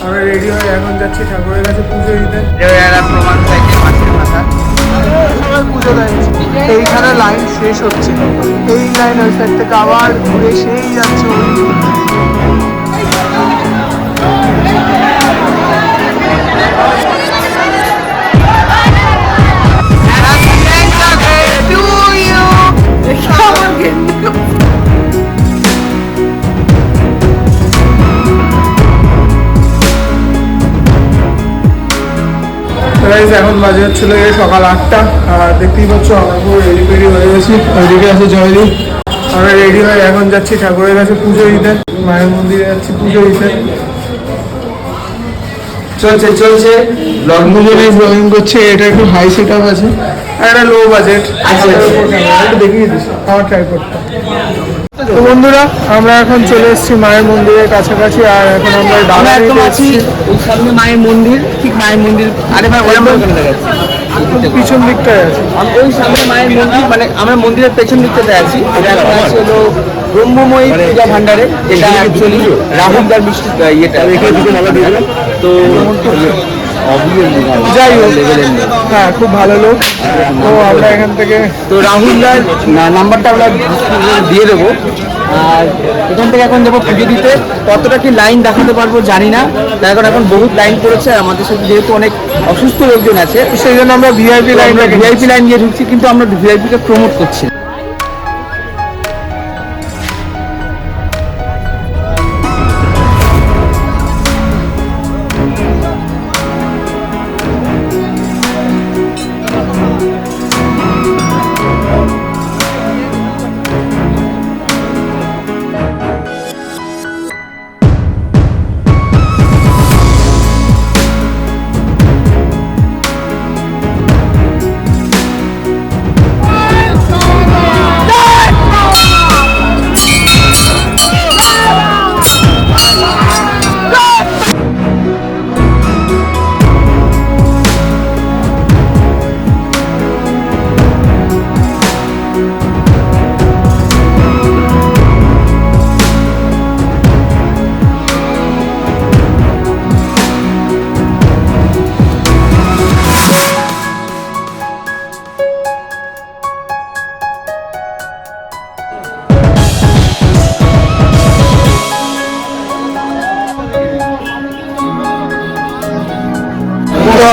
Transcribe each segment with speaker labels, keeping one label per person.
Speaker 1: আমরা রেডি হয়ে এখন যাচ্ছি ঠাকুরের কাছে পুজো দিতে।
Speaker 2: প্রমাণ চাইছে মাছের মাথা
Speaker 1: সবাই পুজো দিচ্ছে। এইখানে লাইন শেষ হচ্ছে, এই লাইন ওই সাইড থেকে আবার ঘুরে সেই যাচ্ছে ওই। এখন বাজে হচ্ছিল সকাল 8টা, আর দেখতেই পাচ্ছ আমরা পুরো রেডি ফেডি হয়ে গেছি। ওইদিকে আছে জয়দীপ। আমরা রেডি হয়ে এখন যাচ্ছি ঠাকুরের কাছে পুজো দিতে, মায়ের মন্দিরে যাচ্ছি পুজো দিতে।
Speaker 2: চলছে
Speaker 1: ব্লগিং করছে। এটা একটু হাই সেট আপ আছে আর একটা লো বাজেট। একটু দেখিয়ে দিচ্ছি আমার ট্রাইপডটা। তো বন্ধুরা, আমরা এখন চলে এসেছি মায়ের মন্দিরের কাছাকাছি, আর এখন আমরা
Speaker 2: একদম আছি ওই সামনে মায়ের মন্দির, ঠিক মায়ের মন্দির। আরে ভাই ওরা
Speaker 1: পিছন দিকটায় আছে।
Speaker 2: ওই সামনে মায়ের মন্দির, মানে আমরা মন্দিরের পেছন দিকটাতে আছি। এটা এখন আছে হলো ব্রহ্মময়ী পূজা ভান্ডারে, যেটা অ্যাকচুয়ালি রাহুলদার মিষ্টি ইয়েটা তো
Speaker 1: যাই হোক, হ্যাঁ খুব ভালো লোক। তো আমরা এখান থেকে
Speaker 2: তো রাহুলদার নাম্বারটা আমরা দিয়ে দেবো। আর এখান থেকে এখন যাবো পুজো দিতে। কতটা কি লাইন দেখাতে পারবো জানি না, তাই এখন বহুত লাইন পড়েছে। আমাদের সাথে যেহেতু অনেক অসুস্থ লোকজন আছে,
Speaker 1: সেই জন্য আমরা ভিআইপি
Speaker 2: লাইন নিয়ে ঢুকছি, কিন্তু আমরা ভিআইপিকে প্রমোট করছি।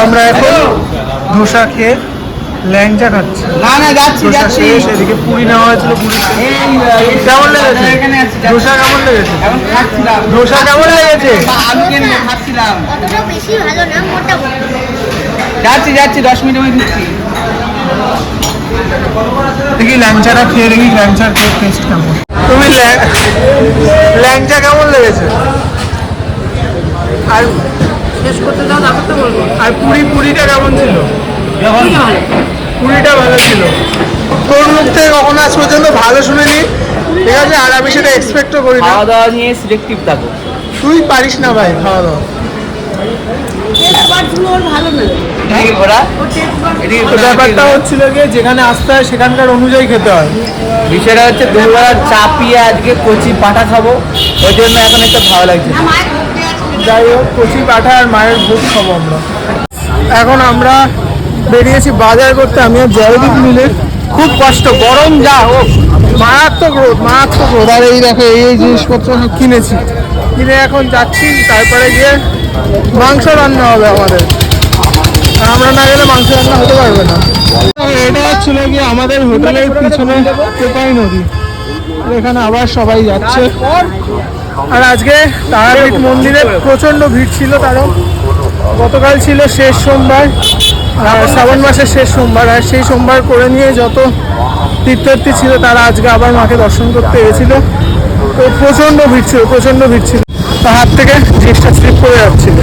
Speaker 1: আমরা এখন ধোসা খেয়ে ল্যাংচা খাচ্ছি।
Speaker 2: যাচ্ছি।
Speaker 1: এদিকে পুরি নেওয়া হয়েছিল, পুরি কেমন লেগেছে? ধোসা কেমন লেগেছে? ধোসা কেমন লেগেছে?
Speaker 2: যাচ্ছি 10 মিনিট আমি ঢুকছি।
Speaker 1: দেখি ল্যাংচাটা খেয়ে দেখি ল্যাংচার টেস্ট কেমন। তুমি ল্যাংচা কেমন লেগেছে? আর
Speaker 3: শেষ করতে দাও, তারপর তো বলবো।
Speaker 1: আর পুরিটা কেমন ছিল? পুরিটা ভালো ছিল। তোর মুখ থেকে কখনো আজ পর্যন্ত ভালো শুনিনি, ঠিক আছে? আর আমি সেটা এক্সপেক্টও করি না।
Speaker 2: খাওয়া দাওয়া নিয়ে সিলেক্টিভ থাকো।
Speaker 1: তুই পারিস না ভাই খাওয়া দাওয়া। ব্যাপারটা হচ্ছিল গিয়ে যেখানে আসতে হয় সেখানকার অনুযায়ী খেতে হয়।
Speaker 2: বিষয়টা হচ্ছে দুপুরবেলা চা পিয়ে আজকে কচি পাঠা খাবো, ওই জন্য এখন একটু ভালো লাগছে।
Speaker 1: যাই হোক, কচি পাঠা আর মায়ের ভোগ খাবো আমরা। এখন আমরা বেরিয়েছি বাজার করতে, আমি আর জয়দীপ মিলে। খুব কষ্ট, গরম যা হোক, মারাত্মক রোদ। আর এই দেখো এই জিনিসপত্র কিনেছি, কিনে এখন যাচ্ছি। তারপরে গিয়ে মাংস রান্না হবে আমাদের, আর আমরা না গেলে মাংস রান্না হতে পারবে না। এটা হচ্ছিল গিয়ে আমাদের হোটেলের পিছনে কোপাই নদী, এখানে আবার সবাই যাচ্ছে। আর আজকে তারাপীঠ মন্দিরে প্রচণ্ড ভিড় ছিল, কারণ গতকাল ছিল শেষ সোমবার, আর শ্রাবণ মাসের শেষ সোমবার। আর সেই সোমবার করে নিয়ে যত তীর্থার্থী ছিল তারা আজকে আবার মাকে দর্শন করতে গেছিল। তো প্রচণ্ড ভিড় ছিল। তার হাত থেকে জিনিসটা স্লিপ করে যাচ্ছিল,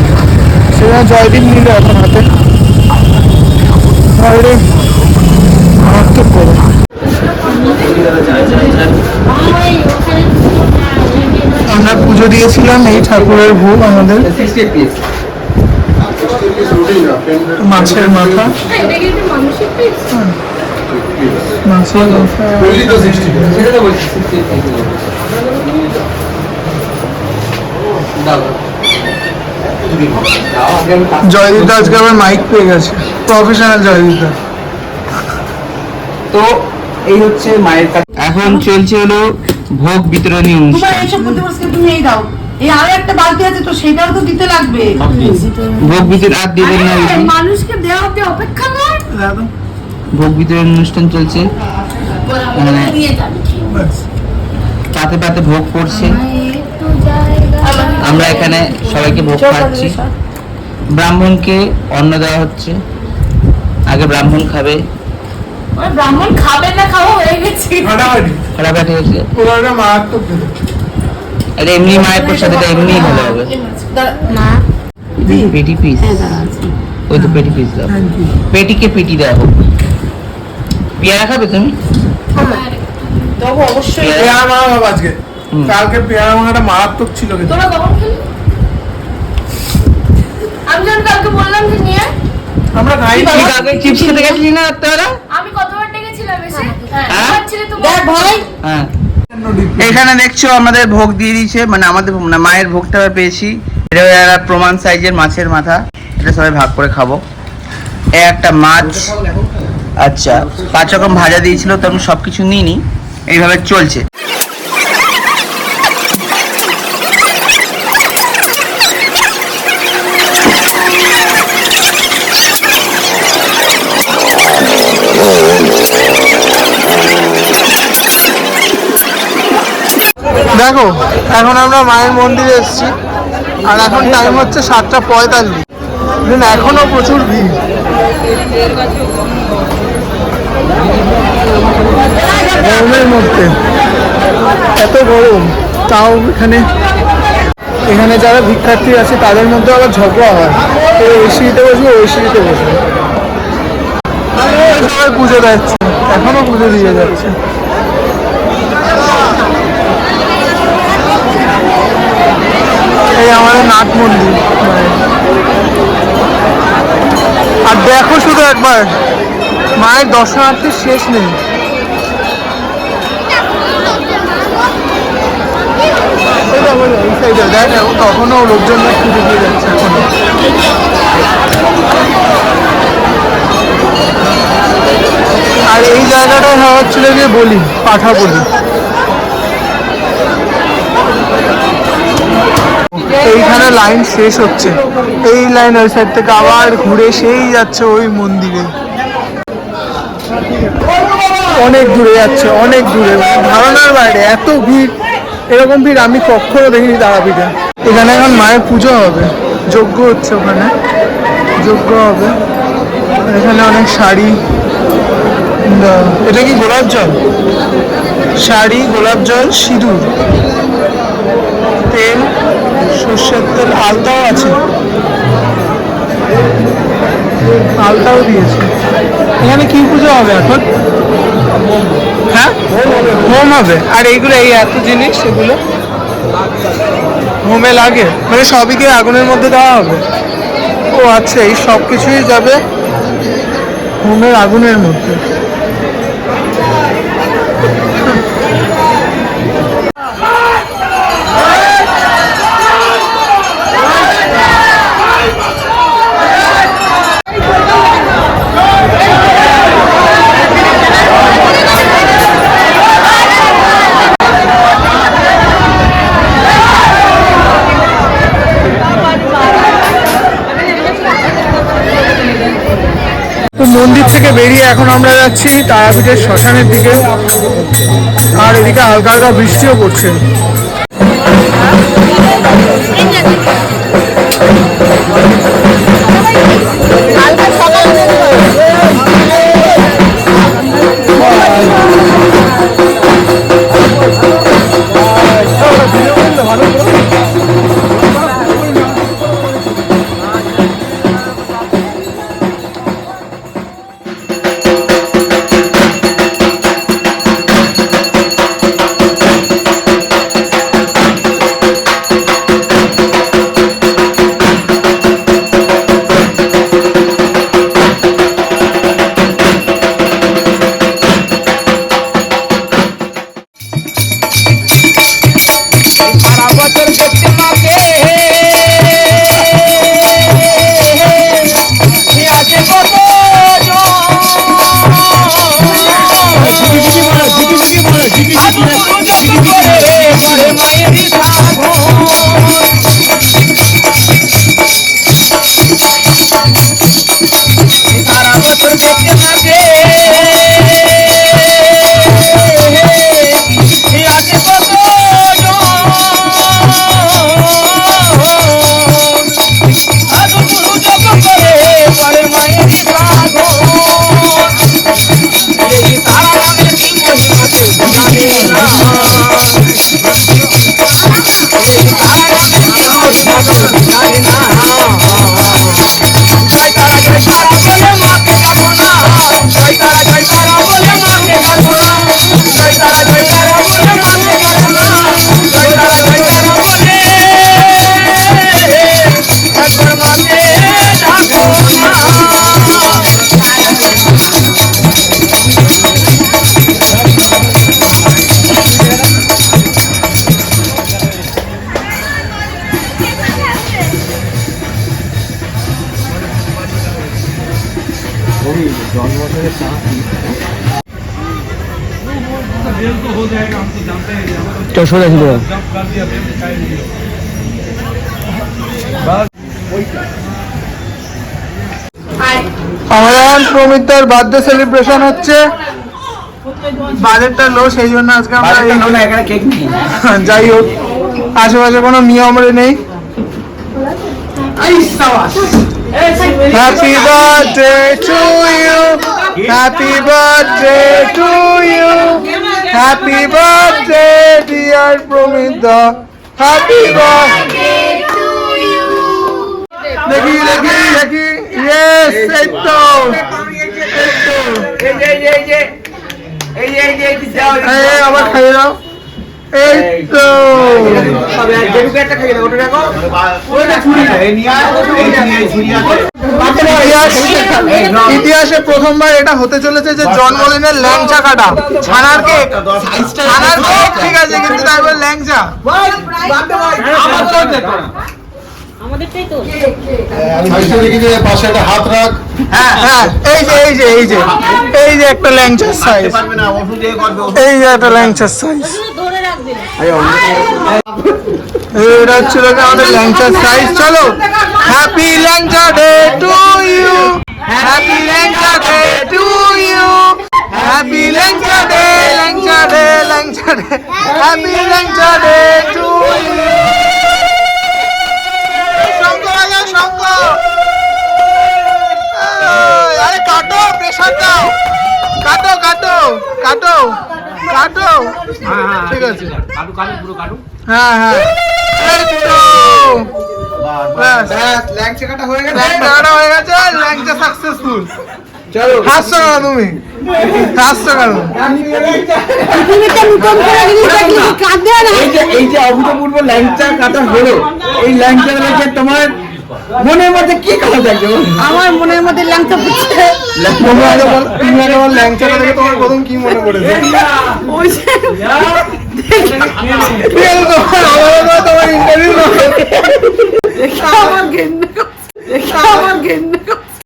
Speaker 1: সেজন্য জয়দীপ নিল এখন হাতে। মারাত্মক করে আমরা পুজো দিয়েছিলাম। এই ঠাকুরের ভোগ আমাদের মাছের মাথা, মাছের মাথা। জয়দীপ আজকে আবার মাইক পেয়ে গেছে, প্রফেশনাল জয়দীপ।
Speaker 2: তো এই হচ্ছে মায়ের কাছে এখন চলছে হলো ভোগ বিতরণী
Speaker 3: তোমার
Speaker 2: অনুষ্ঠান।
Speaker 3: এইসব প্রতিবর্ষকে তুমি এই দাও, এই আরো একটা বালতি আছে তো সেটাও তো দিতে লাগবে।
Speaker 2: ভোগ বিতরণ আর দিবেন না দিদি?
Speaker 3: মানুষকে দেওয়া অব্দি অপেক্ষা কর।
Speaker 2: ভোগ বিতরণ অনুষ্ঠান চলছে, মানে পাতে পাতে ভোগ পড়ছে। আমরা এখানে সবাইকে ভোগ খাচ্ছি। ব্রাহ্মণকে অন্ন দেওয়া হচ্ছে, আগে ব্রাহ্মণ খাবে।
Speaker 3: ব্রাহ্মণ খাবে না, খাওয়া হয়ে গেছে।
Speaker 2: ফাটাফাটি হয়েছে।
Speaker 1: পুরোটা মারাত্মক দিল।
Speaker 2: আরে এমনি মায়ের প্রসাদ, এটা এমনি ভালো হবে।
Speaker 3: না
Speaker 2: পেটি পিস, ওই তো পেটি পিস দাও। পেটিকে পেটি দেওয়া হোক। পেয়ারা খাবে তুমি?
Speaker 3: দেবো অবশ্যই।
Speaker 1: পেয়ারা মারা হবে আজকে। কালকে পেয়ারা মারাটা মারাত্মক ছিল কিন্তু।
Speaker 3: তোরা কখন খেলি? আমি যখন কালকে বললাম যে নিয়ে আয়,
Speaker 1: আমরা খাই
Speaker 2: তুই কালকে চিপস খেতে গেছিলি না তোরা?
Speaker 3: আমি কতবার ডেকেছিলাম এসে?
Speaker 2: হ্যাঁ।
Speaker 3: হ্যাঁ ছেলে তো ভাই
Speaker 2: হ্যাঁ। এখানে দেখছো আমাদের ভোগ দিয়ে দিয়েছে, মানে আমাদের ভোগ না, মায়ের ভোগটা আমরা পেয়েছি। এটা একটা প্রমাণ সাইজের মাছের মাথা, এটা সবাই ভাগ করে খাবো। এ একটা মাছ, আচ্ছা 5 রকম ভাজা দিয়েছিল, তো আমি সবকিছু নিইনি, এইভাবে চলছে।
Speaker 1: দেখো এখন আমরা মায়ের মন্দিরে এসেছি, আর এখন টাইম হচ্ছে 7:45। এখনো প্রচুর ভিড়। গরমের মধ্যে এত গরম, তাও এখানে যারা ভিক্ষার্থী আছে তাদের মধ্যে আবার ঝগড়া হয়, এই সিঁড়িতে বসবে ওই সিঁড়িতে বসবে। সবাই পুজো দিচ্ছে, এখনো পুজো দিয়ে যাচ্ছে। এই আমাদের নাট মন্দির। আর দেখো শুধু একবার, মায়ের দর্শনার্থীর শেষ নেই। এই সাইডে দেখ, তখনও লোকজনরা পুজো দিয়ে যাচ্ছে এখনো। আর এই জায়গাটায় হচ্ছিল যে বলি, পাঠা বলি। এইখানে লাইন শেষ হচ্ছে, এই লাইন ওই সাইড থেকে আবার ঘুরে সেই যাচ্ছে ওই মন্দিরে। অনেক দূরে যাচ্ছে, অনেক দূরে, ধারণার বাইরে এত ভিড়। এরকম ভিড় আমি কখনো দেখিনি তারাপীঠে। এখানে এখন মায়ের পুজো হবে, যজ্ঞ হচ্ছে, ওখানে যজ্ঞ হবে। এখানে অনেক শাড়ি, এটা কি গোলাপ জল, শাড়ি, গোলাপ জল, সিঁদুর, তেল, সর্ষের তেল, আলতাও আছে, আলতাও দিয়েছে। এখানে কি পুজো হবে এখন? হ্যাঁ, হোম হবে। আর এইগুলো, এই এত জিনিস, এগুলো হোমে লাগে, মানে সবই কি আগুনের মধ্যে দেওয়া হবে? ও আচ্ছা, এই সব কিছুই যাবে হোমের আগুনের মধ্যে। তো মন্দির থেকে বেরিয়ে এখন আমরা যাচ্ছি তারাপীঠের শ্মশানের দিকে, আর এদিকে হালকা হালকা বৃষ্টিও পড়ছে।
Speaker 2: জন্মদিনের চা সোজা ছিল
Speaker 1: আমাদের এখন প্রমিতার বার্থডে সেলিব্রেশন হচ্ছে। বাজেটটা লো, সেই জন্য আজকে আমরা
Speaker 2: এখানে কেক নেই।
Speaker 1: যাই হোক, আশেপাশে কোনো নিয়ম নেই। Happy birthday to you, happy birthday to you, happy birthday dear Promita, happy birthday. দেখি দেখি দেখি, ইয়েস, এই তো আবার খাইয়ে দাও, এই তো। ইতিহাসে প্রথমবার এটা হতে চলেছে যে জন্মদিনের ল্যাংচা কাটা, ছানার কেক, ছানার কেক ঠিক আছে, কিন্তু তারপর ল্যাংচা।
Speaker 4: পাশে একটা হাত রাখ।
Speaker 1: হ্যাঁ, এই যে এই যে এই যে এই যে একটা ল্যাংচার সাইজ, এই যে একটা ল্যাংচার সাইজ, এটা হচ্ছিল আমাদের ল্যাংচার সাইজ। চলো, happy langcha day to you, happy langcha day to you, happy langcha day, langcha day, langcha day, happy langcha day to you. আরে কাটো, প্রেশার দাও, কাটো কাটো কাটো কাটো, ঠিক আছে, হ্যাঁ হ্যাঁ,
Speaker 2: ল্যাংচা কাটা হয়ে গেছে,
Speaker 1: ল্যাংচা হয়ে গেছে, ল্যাংচা সাকসেসফুল। চলো, হাসছো না তুমি, হাসছো কেন?
Speaker 2: এই যে অভূতপূর্ব ল্যাংচা কাটা হলো, এই ল্যাংচা লেগে তোমার মনের মধ্যে কি কথা থাকবে?
Speaker 3: আমার মনের মধ্যে ল্যাংচা ফুটছে।
Speaker 1: তুমি আগে বল, ল্যাংচা দেখে তোমার প্রথম কি মনে পড়েছে?
Speaker 3: ওই যে
Speaker 1: তোমার ইন্টারভিউ
Speaker 3: আমার ঘেন্না করছে, আমার ঘেন্না করছে।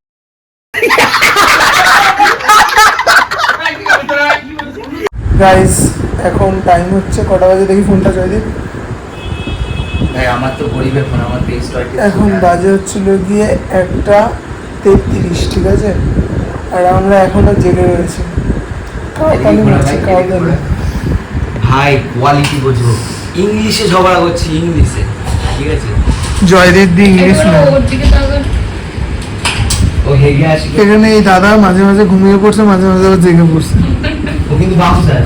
Speaker 1: গাইস, এখন টাইম হচ্ছে কটা বাজে দেখি, ফোনটা জয়দীপ।
Speaker 2: আমার তো গরিবের ফোন, আমার
Speaker 1: এখন বাজে হচ্ছিল গিয়ে 1:33, ঠিক আছে, আর আমরা এখনো জেগে রয়েছি। কাউতালি মারছি, কাউতালি।
Speaker 2: ভাই কোয়ালিটি বোঝো, ইংলিশে ঝগড়া করছি, ইংলিশে, ঠিক আছে।
Speaker 1: Joydeep the English man.
Speaker 2: ও হেগে আসি,
Speaker 1: এখানে এই দাদা মাঝে মাঝে ঘুমিয়ে পড়ছে, মাঝে মাঝে আবার জেগে পড়ছে।
Speaker 2: ও কিন্তু বাউন্সার।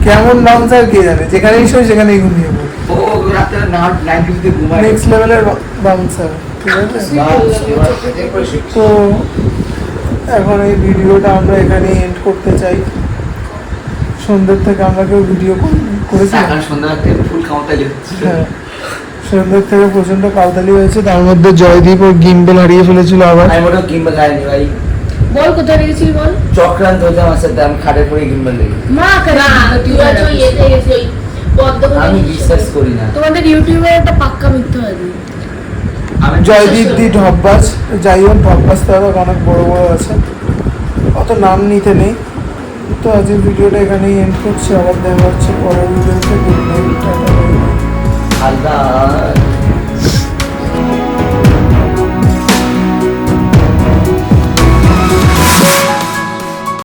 Speaker 1: কেমন বাউন্সার কে জানে, যেখানেই শোয় সেখানেই ঘুমিয়ে পড়ে।
Speaker 2: ও রাতে নাইট ডিউটিতে ঘুমায়।
Speaker 1: নেক্সট লেভেলের বাউন্সার, ঠিক আছে। তো এখন এই ভিডিওটা আমরা এখানে এন্ড করতে চাই। সন্ধ্যের থেকে আমরা কেউ ভিডিও করেছি,
Speaker 2: এখন সন্ধ্যা রাতে ফুল কাউন্টালি হচ্ছে।
Speaker 1: হ্যাঁ, সন্ধ্যের থেকে প্রচন্ড কাউতালি হয়েছে, তার মধ্যে জয়দীপ ও গিম্বেল হারিয়ে ফেলেছিল আবার।
Speaker 2: আমি মোটেও গিম্বল খাইনি ভাই,
Speaker 3: বল কোথায় রেখেছিস বল।
Speaker 2: চক্রান্ত হয়েছে আমার সাথে, আমি খাটের পরে গিম্বল দেখি।
Speaker 3: মা না, তুই আজ ওই এতে গেছিস, ওই পদ্মা।
Speaker 2: আমি বিশ্বাস করি না।
Speaker 3: তোমাদের ইউটিউবে একটা পাক্কা মিথ্যা আছে।
Speaker 2: আমি
Speaker 1: জয়দীপ দি ঢপবাজ, যাই হোক ঢপবাজ তো আরো অনেক বড় বড় আছে, অত নাম নিতে নেই। তো আজকের ভিডিওটা এখানেই এন্ড করছি, আবার দেখা হচ্ছে পরের ভিডিওতে। Good night, tata, bye bye.
Speaker 2: আল্লাহ